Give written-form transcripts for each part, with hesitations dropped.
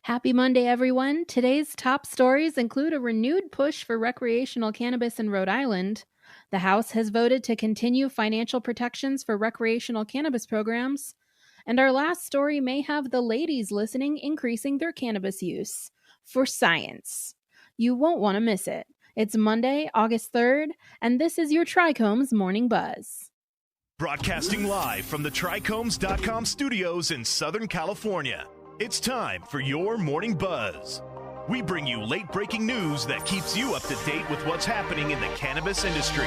Happy Monday, everyone. Today's top stories include a renewed push for recreational cannabis in Rhode Island. The House has voted to continue financial protections for recreational cannabis programs. And our last story may have the ladies listening increasing their cannabis use for science. You won't want to miss it. It's Monday, August 3rd, and this is your TRICHOMES Morning Buzz. Broadcasting live from the TRICHOMES.com studios in Southern California. It's time for your Morning Buzz. We bring you late-breaking news that keeps you up to date with what's happening in the cannabis industry.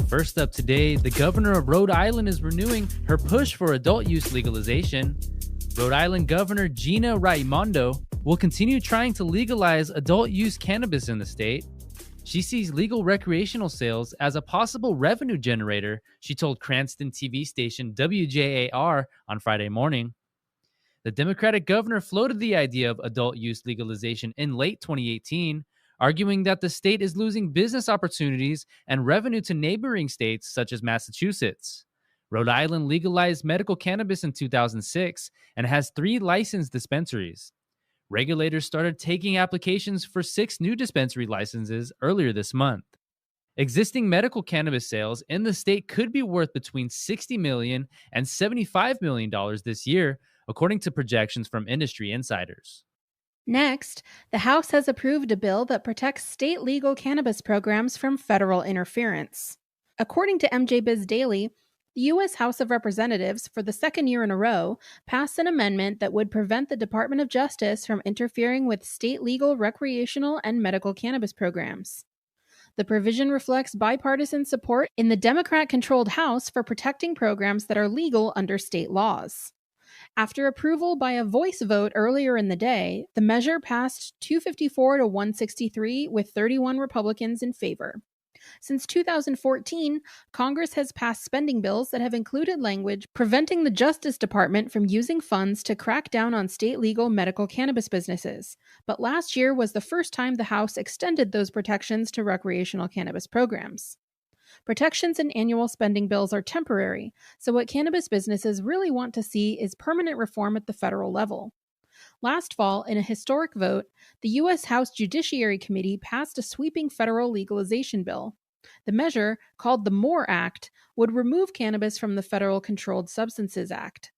First up today, the governor of Rhode Island is renewing her push for adult use legalization. Rhode Island Governor Gina Raimondo will continue trying to legalize adult use cannabis in the state. She sees legal recreational sales as a possible revenue generator, she told Cranston TV station WJAR on Friday morning. The Democratic governor floated the idea of adult use legalization in late 2018, arguing that the state is losing business opportunities and revenue to neighboring states such as Massachusetts. Rhode Island legalized medical cannabis in 2006 and has 3 licensed dispensaries. Regulators started taking applications for 6 new dispensary licenses earlier this month. Existing medical cannabis sales in the state could be worth between $60 million and $75 million this year, according to projections from industry insiders. Next, the House has approved a bill that protects state legal cannabis programs from federal interference. According to MJ Biz Daily, the U.S. House of Representatives, for the second year in a row, passed an amendment that would prevent the Department of Justice from interfering with state legal recreational and medical cannabis programs. The provision reflects bipartisan support in the Democrat-controlled House for protecting programs that are legal under state laws. After approval by a voice vote earlier in the day, the measure passed 254 to 163 with 31 Republicans in favor. Since 2014, Congress has passed spending bills that have included language preventing the Justice Department from using funds to crack down on state legal medical cannabis businesses. But last year was the first time the House extended those protections to recreational cannabis programs. Protections in annual spending bills are temporary, so what cannabis businesses really want to see is permanent reform at the federal level. Last fall, in a historic vote, the U.S. House Judiciary Committee passed a sweeping federal legalization bill. The measure, called the MORE Act, would remove cannabis from the Federal Controlled Substances Act.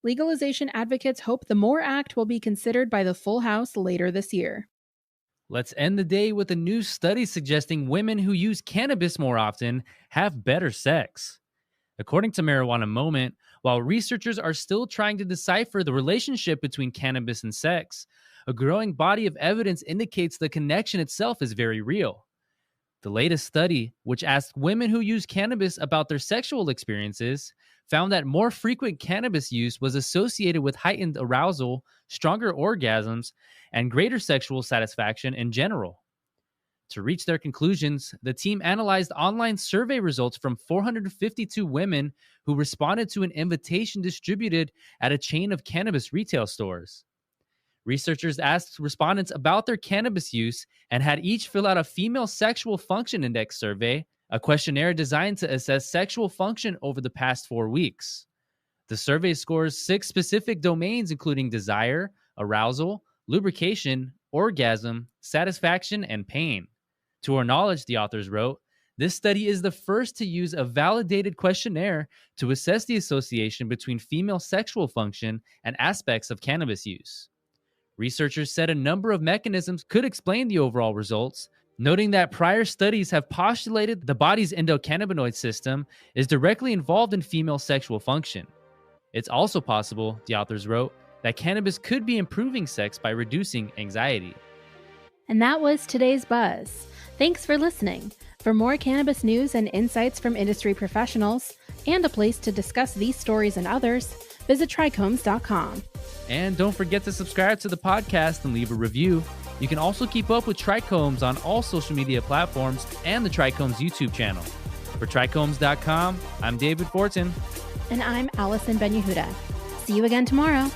Legalization advocates hope the MORE Act will be considered by the full House later this year. Let's end the day with a new study suggesting women who use cannabis more often have better sex. According to Marijuana Moment, while researchers are still trying to decipher the relationship between cannabis and sex, a growing body of evidence indicates the connection itself is very real. The latest study, which asked women who use cannabis about their sexual experiences, found that more frequent cannabis use was associated with heightened arousal, stronger orgasms, and greater sexual satisfaction in general. To reach their conclusions, the team analyzed online survey results from 452 women who responded to an invitation distributed at a chain of cannabis retail stores. Researchers asked respondents about their cannabis use and had each fill out a female sexual function index survey, a questionnaire designed to assess sexual function over the past 4 weeks. The survey scores 6 specific domains, including desire, arousal, lubrication, orgasm, satisfaction, and pain. To our knowledge, the authors wrote, this study is the first to use a validated questionnaire to assess the association between female sexual function and aspects of cannabis use. Researchers said a number of mechanisms could explain the overall results, noting that prior studies have postulated the body's endocannabinoid system is directly involved in female sexual function. It's also possible, the authors wrote, that cannabis could be improving sex by reducing anxiety. And that was today's Buzz. Thanks for listening. For more cannabis news and insights from industry professionals, and a place to discuss these stories and others, visit trichomes.com. And don't forget to subscribe to the podcast and leave a review. You can also keep up with Trichomes on all social media platforms and the Trichomes YouTube channel. For trichomes.com, I'm David Fortin. And I'm Allison Ben-Yehuda. See you again tomorrow.